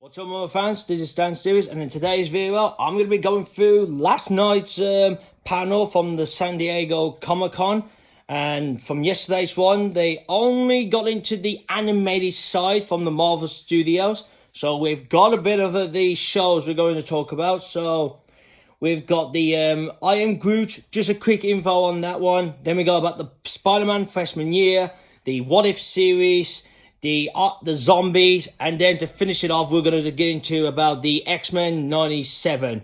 What's up, my fans? This is Stan Series, and in today's video, I'm going to be going through last night's panel from the San Diego Comic-Con. And from yesterday's one, they only got into the animated side from the Marvel Studios. So we've got a bit of the shows we're going to talk about. So we've got the I Am Groot, just a quick info on that one. Then we go about the Spider-Man freshman year, the What If series, the zombies, and then to finish it off, we're going to get into about the X-Men 97.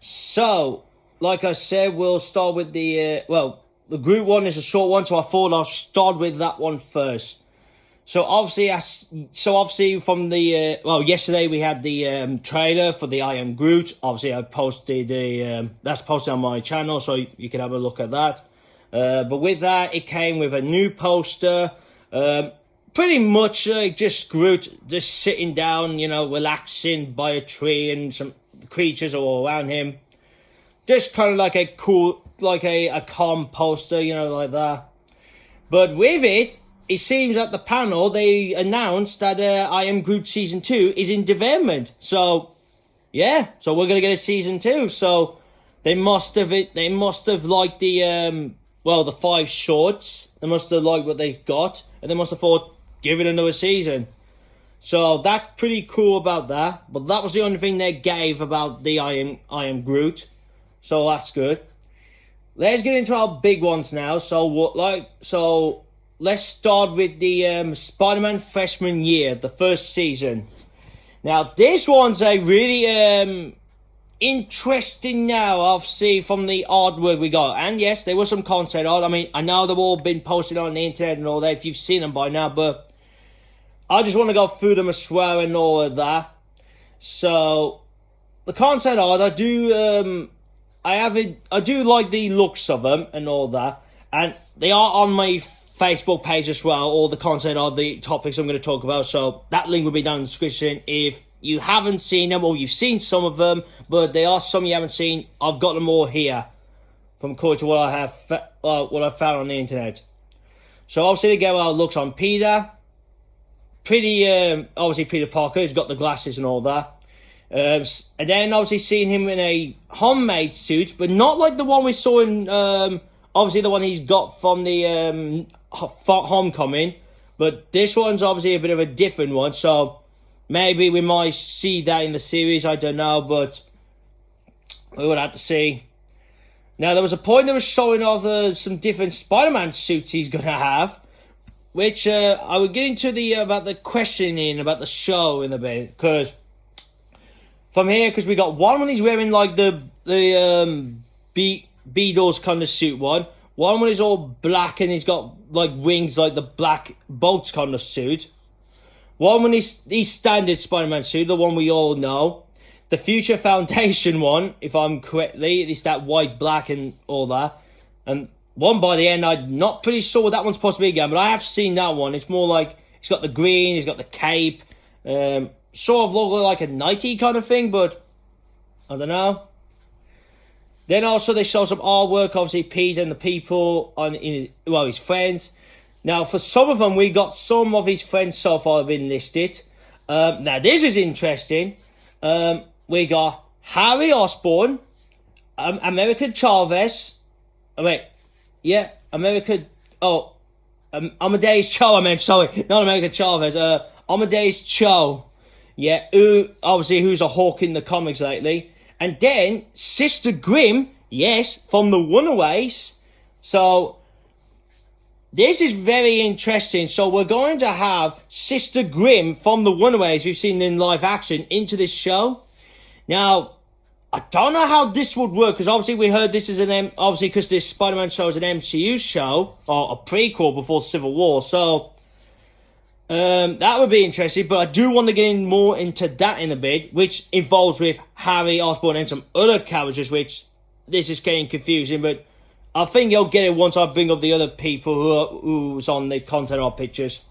So, like I said, we'll start with the, the Groot one is a short one, so I thought I'll start with that one first. So obviously from the, yesterday we had the trailer for the I Am Groot. Obviously I posted that's posted on my channel, so you can have a look at that. But with that, it came with a new poster, pretty much just Groot just sitting down, relaxing by a tree, and some creatures all around him. Just kind of like a cool, like a calm poster, like that. But with it, it seems at the panel they announced that I Am Groot Season 2 is in development. So, yeah, so we're going to get a Season 2. So, they must have liked the, the 5 shorts. They must have liked what they got, and they must have thought, give it another season. So that's pretty cool about that. But that was the only thing they gave about the I Am Groot. So that's good. Let's get into our big ones now. So let's start with the Spider-Man freshman year, the first season. Now this one's a really interesting now, obviously, from the artwork we got. And yes, there was some concept art. I mean, I know they've all been posted on the internet and all that, if you've seen them by now, but I just want to go through them as well and all of that. So, the concept art, I do like the looks of them and all that. And they are on my Facebook page as well, all the concept art, the topics I'm going to talk about. So, that link will be down in the description. If you haven't seen them, or you've seen some of them, but there are some you haven't seen, I've got them all here, from according to what I found on the internet. So obviously they get our looks on Peter. Obviously Peter Parker, he's got the glasses and all that. And then obviously seeing him in a homemade suit, but not like the one we saw in, obviously the one he's got from the Homecoming. But this one's obviously a bit of a different one, so maybe we might see that in the series, I don't know, but we would have to see. Now, there was a point that was showing off some different Spider-Man suits he's going to have, which I would get into about the questioning about the show in a bit, because from here, because we got one when he's wearing like the Beatles kind of suit one when he's all black and he's got like wings like the black bolts kind of suit. One when he's standard Spider-Man suit, the one we all know. The Future Foundation one, if I'm correctly, it's that white, black and all that. And one by the end, I'm not pretty sure what that one's supposed to be again, but I have seen that one. It's more like, he's got the green, he's got the cape. Sort of look like a nighty kind of thing, but I don't know. Then also they show some artwork, obviously Pete and the people, his friends. Now, for some of them, we got some of his friends so far have been listed. Now, this is interesting. We got Harry Osborn, America Chavez. Amadeus Cho, not America Chavez. Amadeus Cho. Yeah, who's a hawk in the comics lately. And then, Sister Grimm, yes, from the Runaways. So, this is very interesting. So we're going to have Sister Grimm from the Runaways we've seen in live action into this show. Now, I don't know how this would work, because obviously we heard this is obviously because this Spider-Man show is an MCU show, or a prequel before Civil War. So that would be interesting, but I do want to get in more into that in a bit, which involves with Harry Osborn and some other characters, which this is getting confusing, but I think you'll get it once I bring up the other people who's on the content art pictures.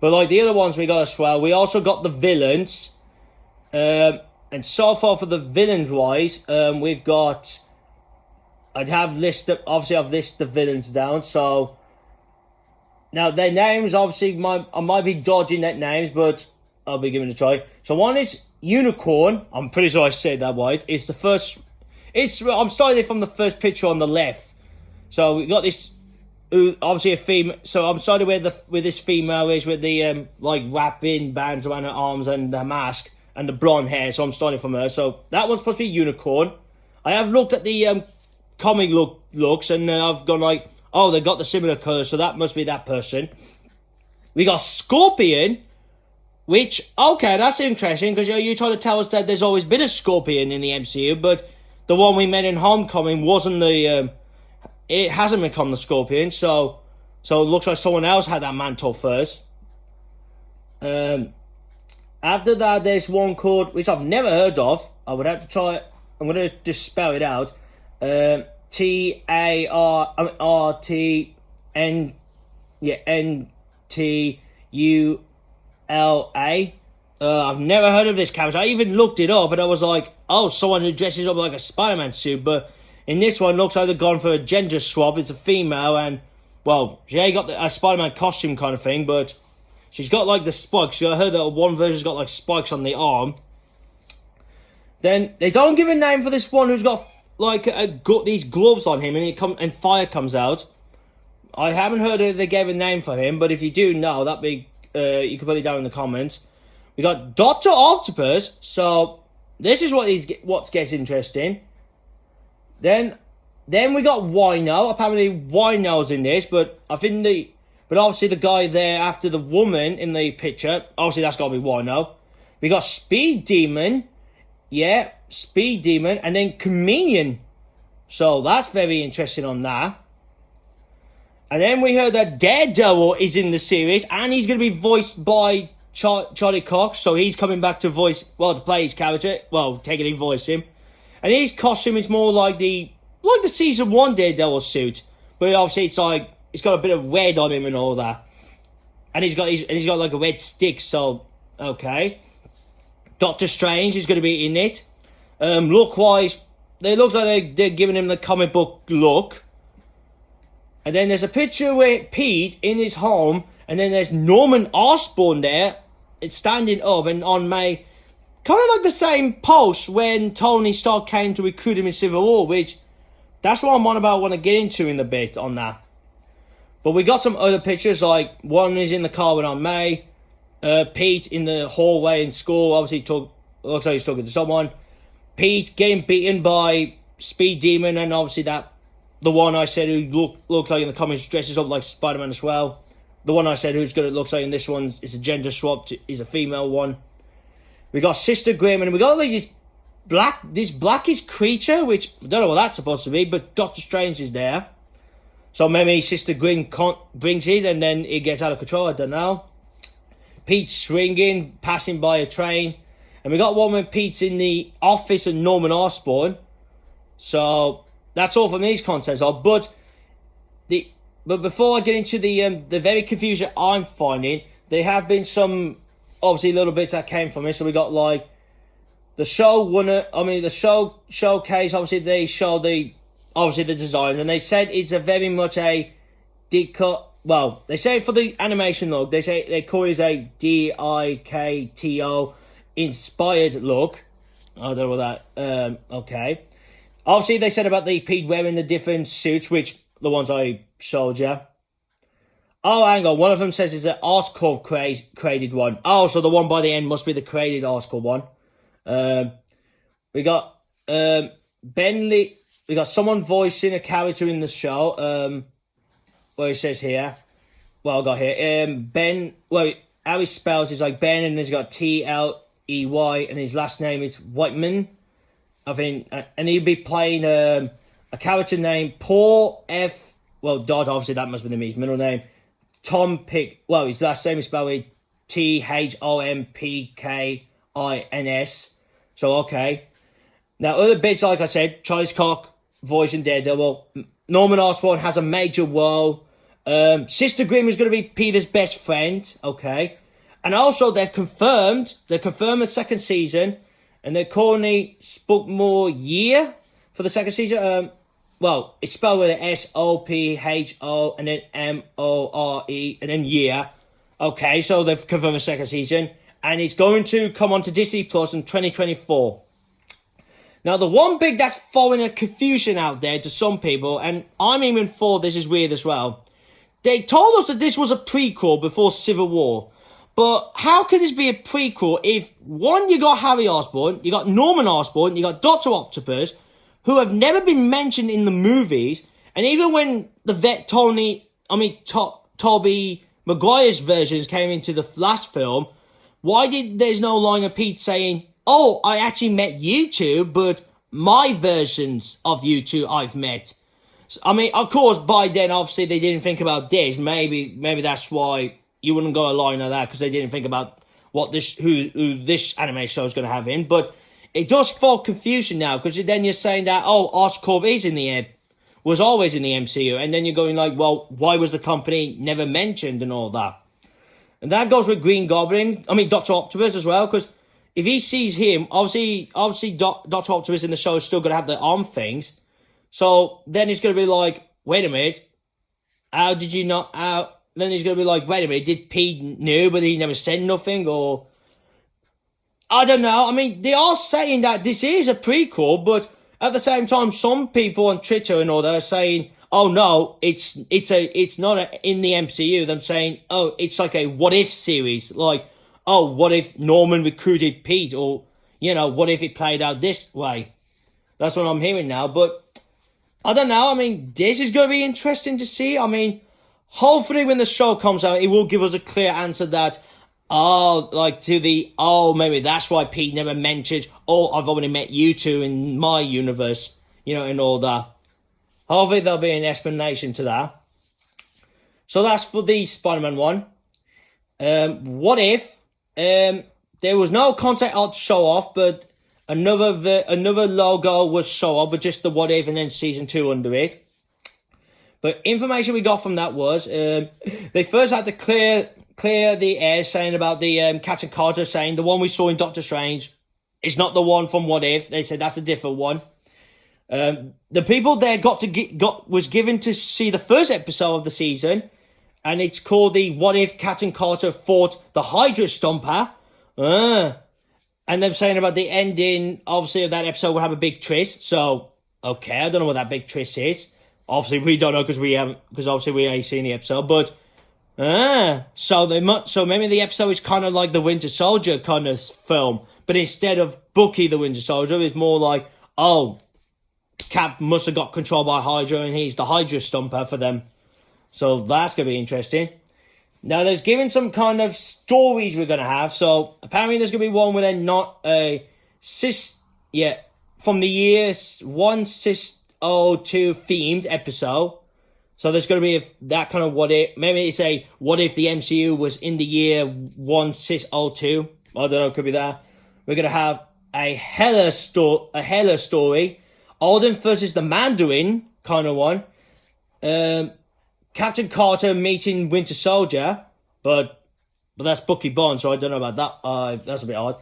But like the other ones we got as well, we also got the villains. And so far for the villains wise, we've got, I've listed the villains down. So now their names, obviously, I might be dodging that names, but I'll be giving it a try. So one is Unicorn. I'm pretty sure I said that right. It's the first. I'm starting from the first picture on the left. So we got this. Obviously a female. So I'm starting where this female is with the like wrapping bands around her arms and the mask and the blonde hair. So I'm starting from her. So that one's supposed to be Unicorn. I have looked at the comic looks and I've gone like, oh, they got the similar colours, so that must be that person. We got Scorpion, which, okay, that's interesting, because you're trying to tell us that there's always been a Scorpion in the MCU, but the one we met in Homecoming wasn't the, it hasn't become the Scorpion, so it looks like someone else had that mantle first. After that, there's one called, which I've never heard of. I would have to try it. I'm going to just spell it out. Tarrtula. I've never heard of this character. I even looked it up and I was like, oh, someone who dresses up like a Spider-Man suit. But in this one, looks like they've gone for a gender swap. It's a female and, well, she ain't got a Spider-Man costume kind of thing, but she's got like the spikes. I heard that one version's got like spikes on the arm. Then they don't give a name for this one who's got like these gloves on him and fire comes out. I haven't heard if they gave a name for him, but if you do know, that'd be you can put it down in the comments. We got Dr. Octopus, so this is what gets interesting. Then we got Wino. Apparently Wino's in this, but obviously the guy there after the woman in the picture, obviously that's got to be Wino. We got Speed Demon. Yeah, Speed Demon, and then Chameleon. So that's very interesting on that. And then we heard that Daredevil is in the series, and he's going to be voiced by Charlie Cox. So he's coming back to play his character. Well, taking him voice him. And his costume is more like the season 1 Daredevil suit, but obviously it's got a bit of red on him and all that. And he's got like a red stick. So okay. Doctor Strange is going to be in it. Look-wise, it looks like they're giving him the comic book look. And then there's a picture with Pete in his home, and then there's Norman Osborn there. It's standing up and on May, kind of like the same post when Tony Stark came to recruit him in Civil War, which that's what I'm on about. I want to get into in a bit on that. But we got some other pictures, like one is in the car with Aunt May. Pete in the hallway in school, obviously looks like he's talking to someone. Pete getting beaten by Speed Demon, and obviously the one I said who looks like in the comics dresses up like Spider-Man as well. The one I said who's good, it looks like in this one is a gender swap, is a female one. We got Sister Grimm, and we got like this blackish creature, which I don't know what that's supposed to be, but Doctor Strange is there. So maybe Sister Grimm brings it, and then it gets out of control, I don't know. Pete's swinging, passing by a train. And we got one with Pete's in the office of Norman Osborn. So that's all from these contents. But before I get into the very confusion I'm finding, there have been some obviously little bits that came from it. So we got like the show showcase. Obviously they show the designs, and they said it's a very much a decut. Well, they say for the animation look, they call it a DIKTO inspired look. I don't know what that. Okay. Obviously, they said about the Pete wearing the different suits, which the ones I showed you. Oh, hang on. One of them says it's an Oscorp created one. Oh, so the one by the end must be the created Oscorp one. We got Benley. We got someone voicing a character in the show. What it says here. Well, I got here. Ben. Well, how he spells is like Ben, and he's got TLEY, and his last name is Whiteman. I think, and he'd be playing a character named Paul F. Well, Dodd. Obviously, that must be his middle name. Tom Pick. Well, his last name is spelled THOMPKINS. So okay. Now, other bits, like I said, Charlie Cox voicing Daredevil. Norman Osborn has a major role. Sister Grimm is going to be Peter's best friend. Okay. And also, they've confirmed the second season, and they're calling it Spookmore Year for the second season. Well, it's spelled with an SOPHO and then MORE and then year. Okay, so they've confirmed the second season. and it's going to come onto Disney Plus in 2024. Now, the one big that's throwing a confusion out there to some people, and I'm even for this is weird as well. They told us that this was a prequel before Civil War. But how could this be a prequel if, one, you got Harry Osborn, you got Norman Osborn, you got Dr. Octopus, who have never been mentioned in the movies, and even when the Tobey Maguire's versions came into the last film, why did there's no line of Pete saying, oh, I actually met you two, but my versions of you two I've met? I mean, of course, by then, obviously, they didn't think about this. Maybe that's why you wouldn't go a line like that, because they didn't think about what who this anime show is going to have in. But it does fall confusion now, because then you're saying that, oh, Oscorp was always in the MCU, and then you're going like, well, why was the company never mentioned and all that? And that goes with Dr. Octopus as well, because if he sees him, obviously Dr. Octopus in the show is still going to have the arm things. So then he's going to be like, wait a minute, how did you not, then he's going to be like, wait a minute, did Pete know, but he never said nothing, or, I don't know. I mean, they are saying that this is a prequel, but at the same time, some people on Twitter and all that are saying, oh no, it's not in the MCU. Them saying, oh, it's like a what if series, like, oh, what if Norman recruited Pete, or, what if it played out this way? That's what I'm hearing now, but I don't know. I mean, this is going to be interesting to see. I mean, hopefully when the show comes out, it will give us a clear answer that, maybe that's why Pete never mentioned, oh, I've only met you two in my universe, and all that. Hopefully there'll be an explanation to that. So that's for the Spider-Man one. What if there was no concept art to show off, but another logo was show off, but just the what if and then season 2 under it. But information we got from that was they first had to clear the air, saying about the Captain Carter, saying the one we saw in Doctor Strange is not the one from What If. They said that's a different one. The people there was given to see the first episode of the season, and it's called the What If Captain Carter Fought the Hydra Stomper. And they're saying about the ending, obviously, of that episode will have a big twist. So, okay, I don't know what that big twist is. Obviously, we don't know because obviously we ain't seen the episode. But, so maybe the episode is kind of like the Winter Soldier kind of film. But instead of Bucky the Winter Soldier, it's more like, oh, Cap must have got controlled by Hydra and he's the Hydra Stomper for them. So that's going to be interesting. Now, there's given some kind of stories we're going to have. So, apparently there's going to be one where they're not from the year 1602 themed episode. So, there's going to be that kind of what if. Maybe it's a what if the MCU was in the year 1602. I don't know, it could be that. We're going to have a Hela story. Alden versus the Mandarin kind of one. Captain Carter meeting Winter Soldier, but that's Bucky Barnes, so I don't know about that. That's a bit odd.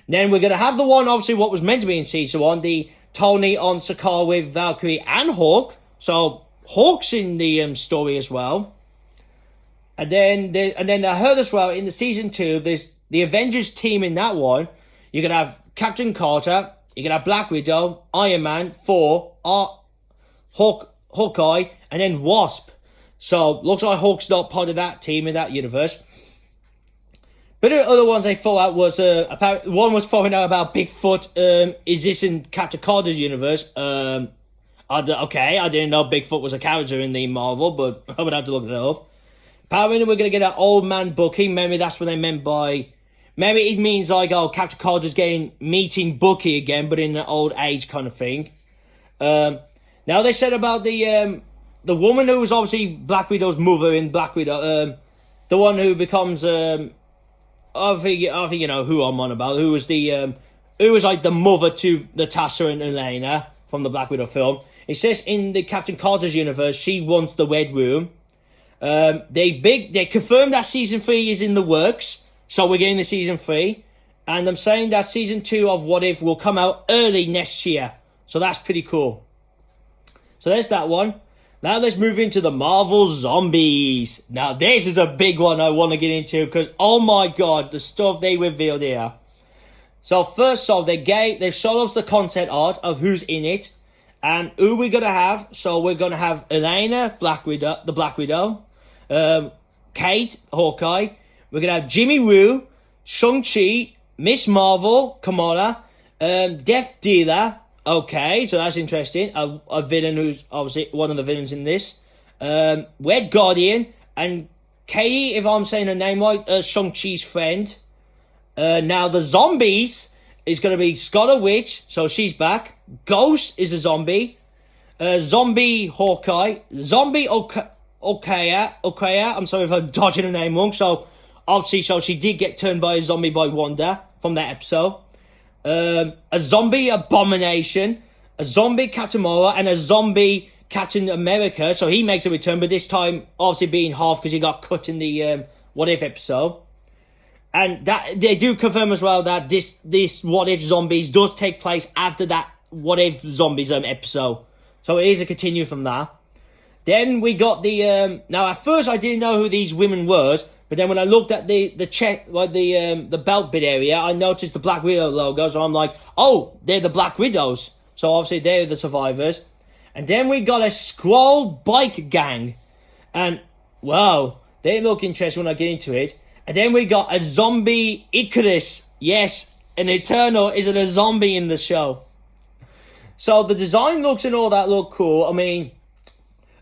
Then we're going to have the one, obviously, what was meant to be in season 1, the Tony on Sakaar with Valkyrie and Hawk. So, Hawk's in the story as well. And then I heard as well, in the season 2, there's the Avengers team in that one. You're going to have Captain Carter, you're going to have Black Widow, Iron Man, Thor, Hawkeye, and then Wasp. So, looks like Hulk's not part of that team in that universe. But the other ones they thought out was, one was throwing out about Bigfoot. Is this in Captain Carter's universe? I didn't know Bigfoot was a character in the Marvel, but I would have to look that up. Apparently we're going to get an old man Bucky. Maybe that's what they meant by... Maybe it means like, oh, Captain Carter's meeting Bucky again, but in an old age kind of thing. Now they said about the woman who was obviously Black Widow's mother in Black Widow, the one who becomes, I think you know who I'm on about, who was like the mother to Natasha and Elena from the Black Widow film. It says in the Captain Carter's universe, she runs the Red Room. They confirmed that season 3 is in the works, so we're getting the season 3. And I'm saying that season 2 of What If will come out early next year. So that's pretty cool. So there's that one. Now let's move into the Marvel Zombies. Now this is a big one I want to get into because, oh my god, the stuff they revealed here. So first off, they've showed us the concept art of who's in it and who we're going to have. So we're going to have Elena, the Black Widow, Kate, Hawkeye. We're going to have Jimmy Woo, Shang-Chi, Miss Marvel, Kamala, Death Dealer. Okay, so that's interesting. A villain who's obviously one of the villains in this. Red Guardian and Katie, if I'm saying her name right, Shang-Chi's friend. Now the zombies is going to be Scarlet Witch, so she's back. Ghost is a zombie. Zombie Hawkeye. Zombie Okaya. I'm sorry if I'm dodging her name wrong. So obviously, she did get turned by a zombie by Wanda from that episode. A zombie Abomination, a zombie Captain Marvel, and a zombie Captain America. So he makes a return, but this time obviously being half because he got cut in the What If episode. And that they do confirm as well that this What If Zombies does take place after that What If Zombies episode. So it is a continue from that. Then we got the now at first I didn't know who these women were. But then when I looked at the belt bit area, I noticed the Black Widow logo. So I'm like, oh, they're the Black Widows. So obviously they're the survivors. And then we got a Skrull bike gang. And, wow, they look interesting when I get into it. And then we got a zombie Icarus. Yes, an Eternal isn't a zombie in the show. So the design looks and all that look cool. I mean,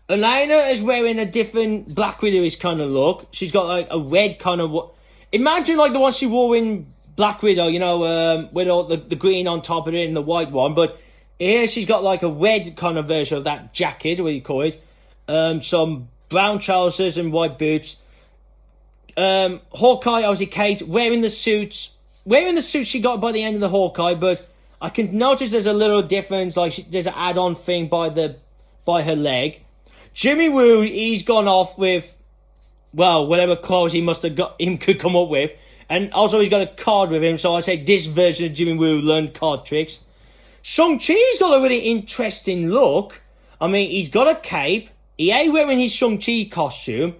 Elena is wearing a different Black Widow-ish kind of look. She's got like a red kind of... Imagine like the one she wore in Black Widow, you know, with all the green on top of it and the white one. But here she's got like a red kind of version of that jacket, what do you call it. Some brown trousers and white boots. Hawkeye, obviously Kate, wearing the suits she got by the end of the Hawkeye. But I can notice there's a little difference. Like there's an add-on thing by her leg. Jimmy Woo, he's gone off with, well, whatever clothes he must have got, him could come up with. And also he's got a card with him, so I say this version of Jimmy Woo learned card tricks. Shang-Chi's got a really interesting look. I mean, he's got a cape. He ain't wearing his Shang-Chi costume.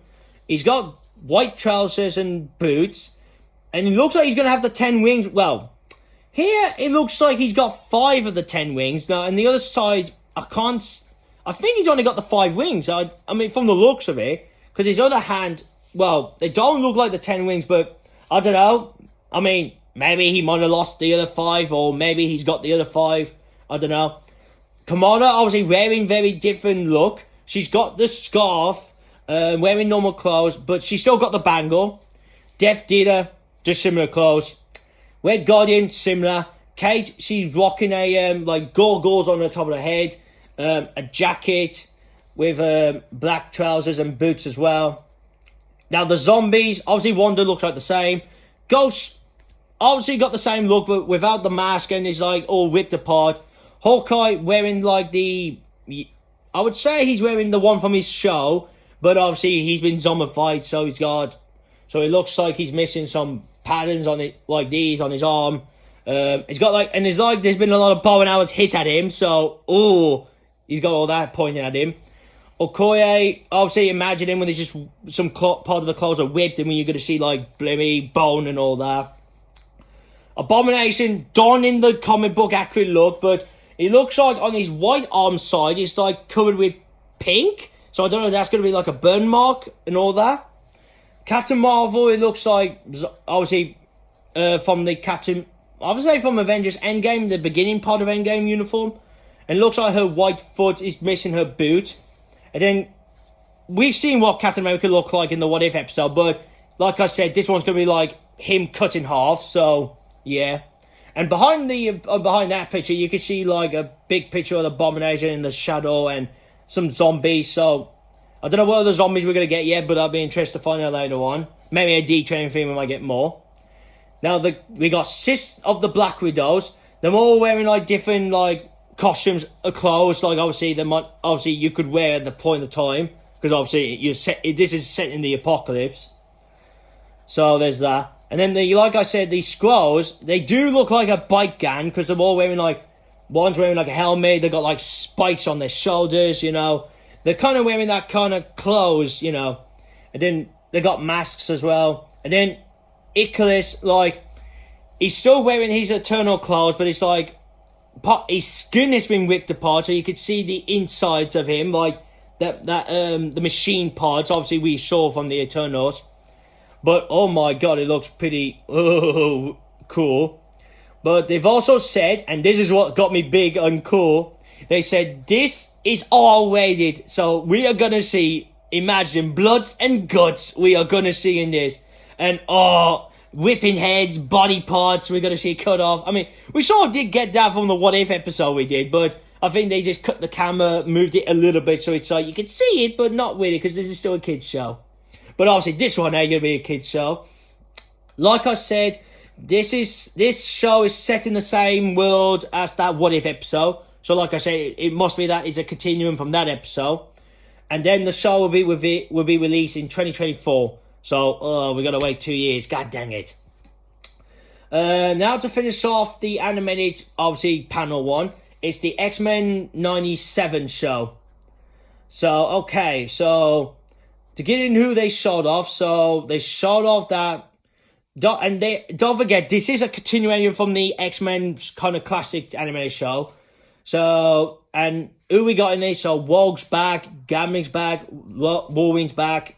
He's got white trousers and boots. And it looks like he's going to have the 10 wings. Well, here it looks like he's got 5 of the 10 wings. Now, on the other side, I think he's only got the 5 wings. I mean, from the looks of it. Because his other hand, well, they don't look like the 10 wings, but I don't know. I mean, maybe he might have lost the other 5, or maybe he's got the other 5. I don't know. Kamala, obviously, wearing very different look. She's got the scarf, wearing normal clothes, but she's still got the bangle. Death Dealer, just similar clothes. Red Guardian, similar. Kate, she's rocking a, like, goggles on the top of her head. A jacket with black trousers and boots as well. Now the zombies, obviously Wanda looks like the same. Ghost obviously got the same look but without the mask and is like all ripped apart. Hawkeye wearing like I would say he's wearing the one from his show, but obviously he's been zombified, so it looks like he's missing some patterns on it, like these on his arm. He's got like, and it's like there's been a lot of bow and arrows hit at him, so he's got all that pointing at him. Okoye, obviously imagine him when there's just some part of the clothes are whipped and when you're going to see like blimmy, bone and all that. Abomination, donning the comic book accurate look, but it looks like on his white arm side it's like covered with pink. So I don't know if that's going to be like a burn mark and all that. Captain Marvel, it looks like, obviously from the Captain... Obviously from Avengers Endgame, the beginning part of Endgame uniform. And it looks like her white foot is missing her boot. And then we've seen what Captain America looked like in the What If episode. But like I said, this one's going to be like him cut in half. So, yeah. And behind that picture, you can see like a big picture of the Abomination in the shadow and some zombies. So, I don't know what other zombies we're going to get yet, but I'll be interested to find out later on. Maybe a D-Training theme we might get more. Now, we got 6 of the Black Widows. They're all wearing like different like costumes or clothes. Like obviously you could wear at the point of time. Because obviously this is set in the apocalypse. So there's that. And then like I said, these Skrulls, they do look like a bike gang. Because they're all wearing like, one's wearing like a helmet. They've got like spikes on their shoulders, you know. they're kind of wearing that kind of clothes, you know. And then they got masks as well. And then Icarus, like, he's still wearing his eternal clothes, but it's like his skin has been ripped apart, so you could see the insides of him, like the machine parts. Obviously, we saw from the Eternals, but oh my god, it looks pretty cool. But they've also said, and this is what got me big and cool. They said this is R-rated, so we are gonna see. Imagine bloods and guts we are gonna see in this, and whipping heads, body parts, we're going to see cut off. I mean, we sort of did get that from the What If episode we did, but I think they just cut the camera, moved it a little bit so it's like you can see it, but not really, because this is still a kid's show. But obviously, this one ain't going to be a kid's show. Like I said, this show is set in the same world as that What If episode. So like I said, it must be that it's a continuum from that episode. And then the show will be released in 2024. So, we got to wait 2 years. God dang it. Now to finish off the animated, obviously, panel 1. It's the X-Men 97 show. So, okay. So, to get in who they showed off. So, they showed off that. Don't forget, this is a continuation from the X-Men kind of classic anime show. So, and who we got in this? So, Wogg's back. Gambing's back. Wolverine's back.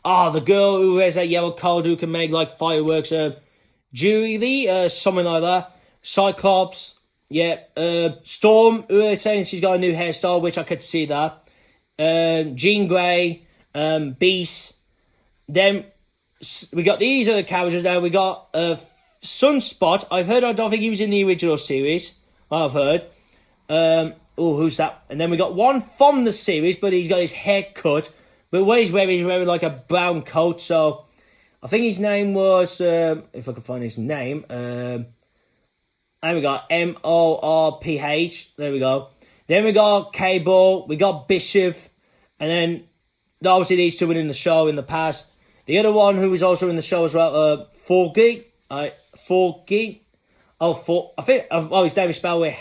The girl who wears that yellow coat who can make, like, fireworks. Julie, something like that. Cyclops, yeah. Storm, who they're saying she's got a new hairstyle, which I could see that. Jean Grey, Beast. Then we got these other characters now. We got Sunspot. I don't think he was in the original series. I've heard. Who's that? And then we got one from the series, but he's got his hair cut. But what he's wearing like a brown coat, so I think his name was, if I can find his name, and we got Morph, there we go. Then we got Cable, we got Bishop, and then obviously these two were in the show in the past. The other one who was also in the show as well, Forgy, his name is spelled with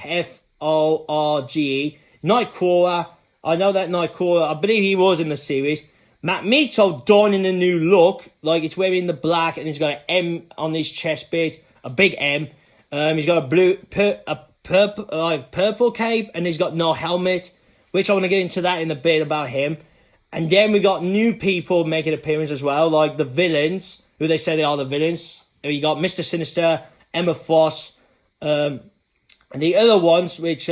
Forge, Nightcrawler. I know that Nightcrawler, I believe he was in the series. Magneto donning a new look, like it's wearing the black and he's got an M on his chest bit, a big M. He's got a purple cape and he's got no helmet, which I want to get into that in a bit about him. And then we got new people making appearance as well, like the villains, who they say they are the villains. You got Mr. Sinister, Emma Frost, and the other ones, which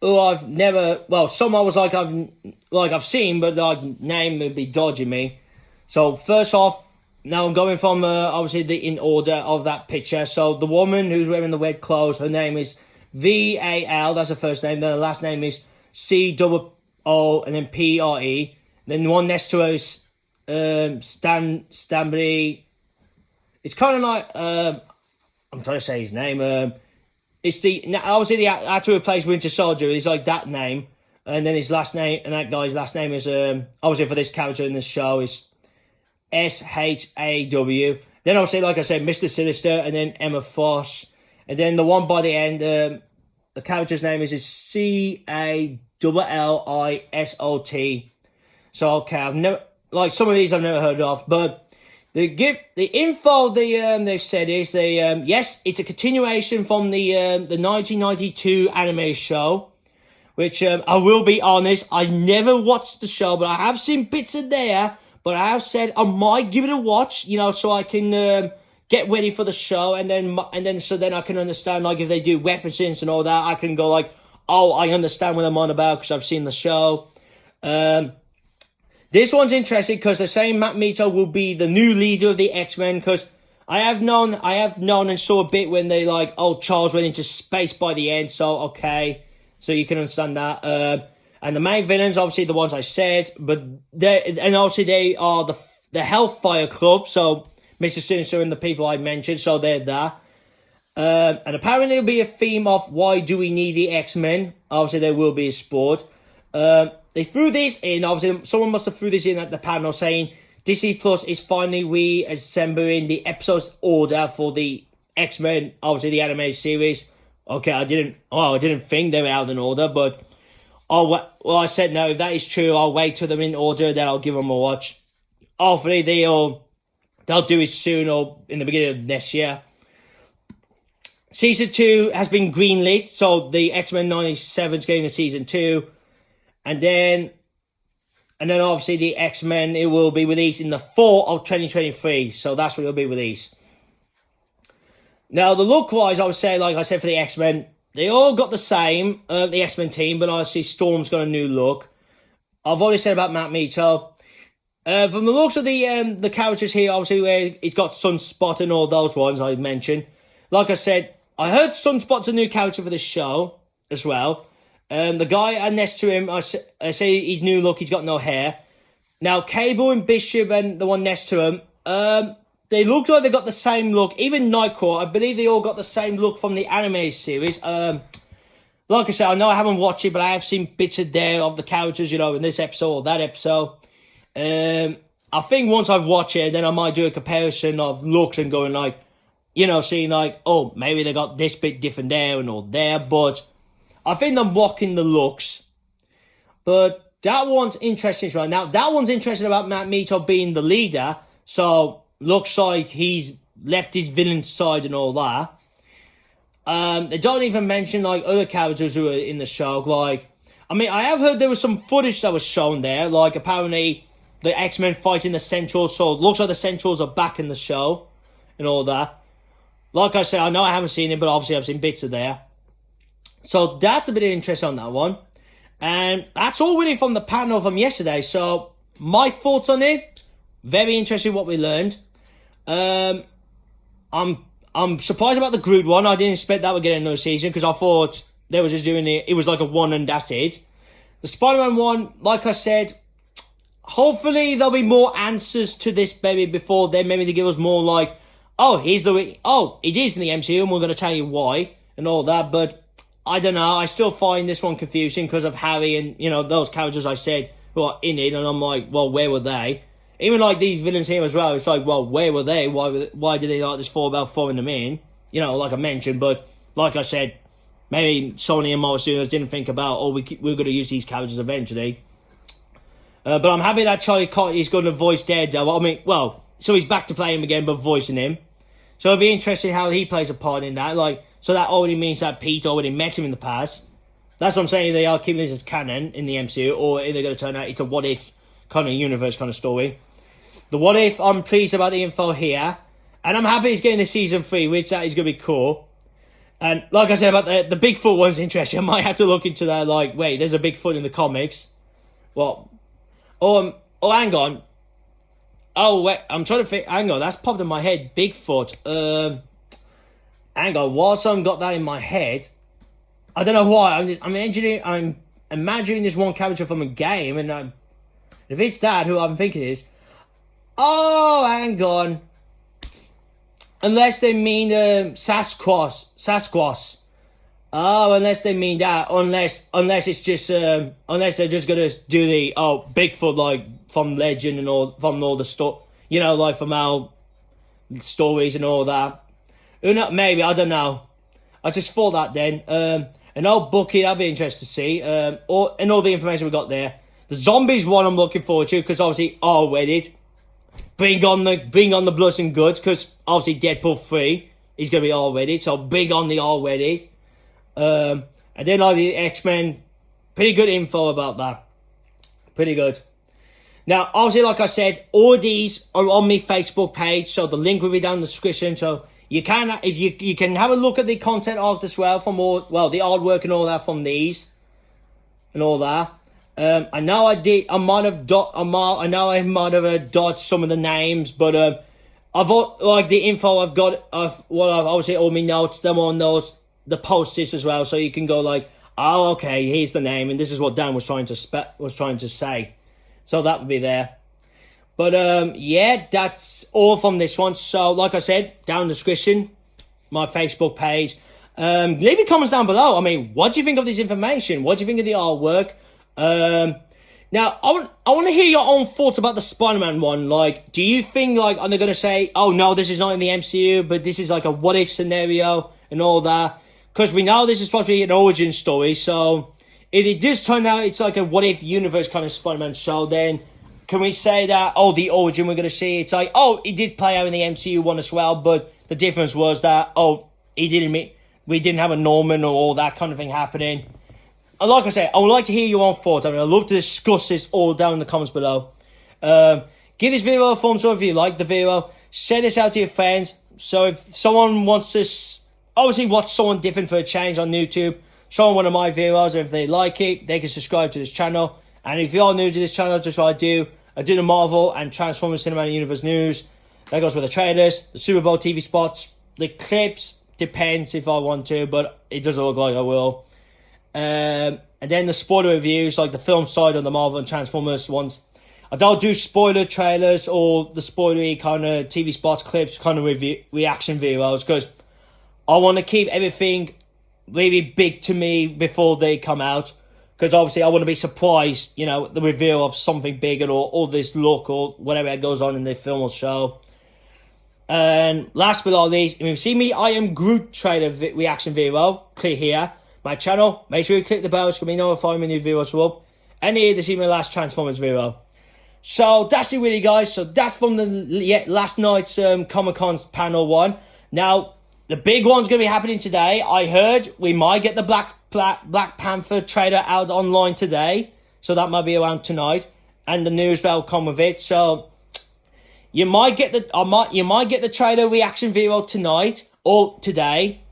I've never, some I was I've seen, but like name would be dodging me. So first off, now I'm going from obviously in order of that picture. So the woman who's wearing the red clothes, her name is Val. That's her first name. Then her last name is COO and then PRE. Then the one next to her is Stanley. It's kind of like I'm trying to say his name. It's obviously the actor who plays Winter Soldier is like that name, and then his last name, and that guy's last name is obviously for this character in this show is SHAW. Then obviously, like I said, Mr. Sinister, and then Emma Frost, and then the one by the end, the character's name is CALLISOT. So okay, I've never some of these I've never heard of, but. The info they've said is yes, it's a continuation from the 1992 anime show, which I will be honest, I never watched the show, but I have seen bits in there. But I have said I might give it a watch, so I can get ready for the show, and then I can understand, like, if they do references and all that, I can go like, oh, I understand what I'm on about because I've seen the show. This one's interesting because they're saying Magneto will be the new leader of the X-Men, because I have known and saw a bit when they Charles went into space by the end, so okay, so you can understand that. And the main villains, obviously the ones I said, but they are the Hellfire Club, so Mr. Sinister and the people I mentioned, so they're there. And apparently there'll be a theme of why do we need the X-Men. Obviously there will be a sport. They threw this in, obviously someone must have threw this in at the panel saying Disney Plus is finally reassembling the episodes order for the X-Men, obviously the anime series. Okay, I didn't think they were out in order, but well, I said no. If that is true, I'll wait till they're in order, then I'll give them a watch. Hopefully they'll do it soon or in the beginning of next year. Season 2 has been greenlit, so the X-Men 97 is getting the Season 2. And then obviously the X-Men, it will be released in the fall of 2023. So that's when it will be released. Now, the look-wise, I would say, like I said, for the X-Men, they all got the same, the X-Men team, but obviously Storm's got a new look. I've already said about Matt Mito. From the looks of the characters here, obviously, where he's got Sunspot and all those ones I mentioned. Like I said, I heard Sunspot's a new character for this show as well. The guy next to him, I say his new look, he's got no hair. Now, Cable and Bishop and the one next to him, they look like they got the same look. Even Nightcrawler, I believe they all got the same look from the anime series. Like I said, I know I haven't watched it, but I have seen bits of the characters, in this episode or that episode. I think once I've watched it, then I might do a comparison of looks and going like, seeing like, oh, maybe they got this bit different there and all there, but I think I'm mocking the looks. But that one's interesting right now. That one's interesting about Matt Mito being the leader, so looks like he's left his villain side and all that. They don't even mention like other characters who are in the show. Like, I mean, I have heard there was some footage that was shown there. Like, apparently the X-Men fighting the Centrals, so it looks like the Centrals are back in the show and all that. Like I said, I know I haven't seen it, but obviously I've seen bits of there. So that's a bit of interest on that one. And that's all really from the panel from yesterday. So my thoughts on it, very interesting what we learned. I'm surprised about the Groot one. I didn't expect that would get another season because I thought they were just doing it was like a one and that's it. The Spider-Man one, like I said, hopefully there'll be more answers to this maybe before then. Maybe they give us more like, it is in the MCU and we're going to tell you why and all that. But I don't know. I still find this one confusing because of Harry and, those characters I said who are in it. And I'm like, well, where were they? Even like these villains here as well. It's like, well, where were they? Why did they like this fall about throwing them in? Like I mentioned. But like I said, maybe Sony and Marvel Studios didn't think about, we're going to use these characters eventually. But I'm happy that Charlie Cox is going to voice Daredevil. I mean, well, so he's back to play him again, but voicing him. So it'll be interesting how he plays a part in that. Like, so that already means that Pete already met him in the past. That's what I'm saying. They are keeping this as canon in the MCU, or are they going to turn out it's a what if kind of universe kind of story. The what if, I'm pleased about the info here. And I'm happy he's getting the season 3, which that is going to be cool. And like I said about the Bigfoot one's interesting. I might have to look into that. Like, wait, there's a Bigfoot in the comics. Well, hang on. Oh, wait, I'm trying to think. Hang on, that's popped in my head. Bigfoot. Hang on, whilst I've got that in my head, I don't know why. I'm imagining this one character from a game, and if it's that, who I'm thinking is, hang on. Unless they mean Sasquatch. Oh, unless they mean that. Unless it's just unless they're just gonna do the Bigfoot like from legend and all from all the stuff, like from our stories and all that. Maybe, I don't know. I just thought that then. An old Bucky, that'd be interesting to see. And all the information we got there. The zombies one I'm looking forward to because obviously R-rated. Bring on the bloods and goods because obviously Deadpool 3 is gonna be R-rated, so bring on the R-rated. And then like the X-Men, pretty good info about that. Pretty good. Now, obviously, like I said, all these are on my Facebook page, so the link will be down in the description. So you can, if you can have a look at the content art as well from the artwork and all that from these and all that. I know I might have dodged some of the names, but I've like the info I've got I've obviously all my notes, them on those the post-its as well, so you can go like, oh, okay, here's the name, and this is what Dan was trying to say. So that would be there. But yeah, that's all from this one. So like I said, down in the description, my Facebook page. Leave your comments down below. I mean, what do you think of this information? What do you think of the artwork? Now, I want to hear your own thoughts about the Spider-Man one. Like, do you think, like, are they going to say, oh, no, this is not in the MCU, but this is like a what-if scenario and all that? Because we know this is supposed to be an origin story, so if it does turn out it's like a what if universe kind of Spider-Man show, then can we say that, oh, the origin we're going to see, it's like, oh, it did play out in the MCU one as well, but the difference was that, oh, we didn't have a Norman or all that kind of thing happening. And like I said, I would like to hear your own thoughts. I mean, I'd love to discuss this all down in the comments below. Give this video a thumbs up if you like the video. Share this out to your friends. So if someone wants to obviously watch someone different for a change on YouTube, show them one of my videos, and if they like it, they can subscribe to this channel. And if you're new to this channel, just what I do the Marvel and Transformers Cinematic Universe news. That goes with the trailers, the Super Bowl TV spots, the clips. Depends if I want to, but it doesn't look like I will. And then the spoiler reviews, like the film side of the Marvel and Transformers ones. I don't do spoiler trailers or the spoilery kind of TV spots, clips, kind of reaction videos, because I want to keep everything really big to me before they come out. Because obviously I want to be surprised, you know, the reveal of something big or this look or whatever goes on in the film or show. And last but not least, if you see me, I am Groot trailer reaction video. Click here, my channel. Make sure you click the bell so you can be notified when new videos are up. And here to see my last Transformers video. So that's it really, guys. So that's from the last night's Comic-Con panel 1. Now, the big one's going to be happening today. I heard we might get the Black Panther trailer out online today. So that might be around tonight. And the news that will come with it. So you might get the trailer reaction video tonight or today.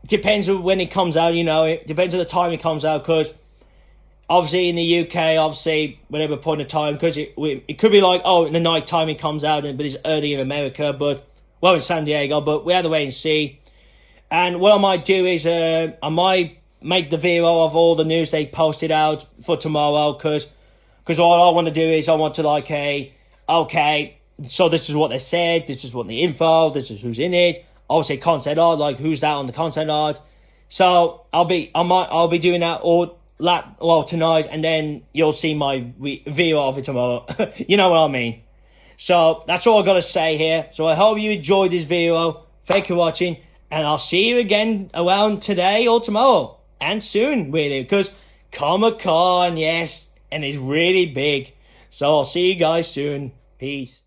Depends on when it comes out, you know. It depends on the time it comes out, because obviously in the UK, obviously whatever point of time, because it could be like, oh, in the night time it comes out, but it's early in America, but well, in San Diego, but we have to wait and see. And what I might do is I might make the video of all the news they posted out for tomorrow, because all I want to do is I want to like okay, so this is what they said, this is what the info, this is who's in it. Obviously concept art, like who's that on the concept art. So I'll be doing that tonight, and then you'll see my video of it tomorrow. You know what I mean. So that's all I got to say here. So I hope you enjoyed this video. Thank you for watching, and I'll see you again around today or tomorrow, and soon really, because Comic-Con, yes, and it's really big. So I'll see you guys soon. Peace.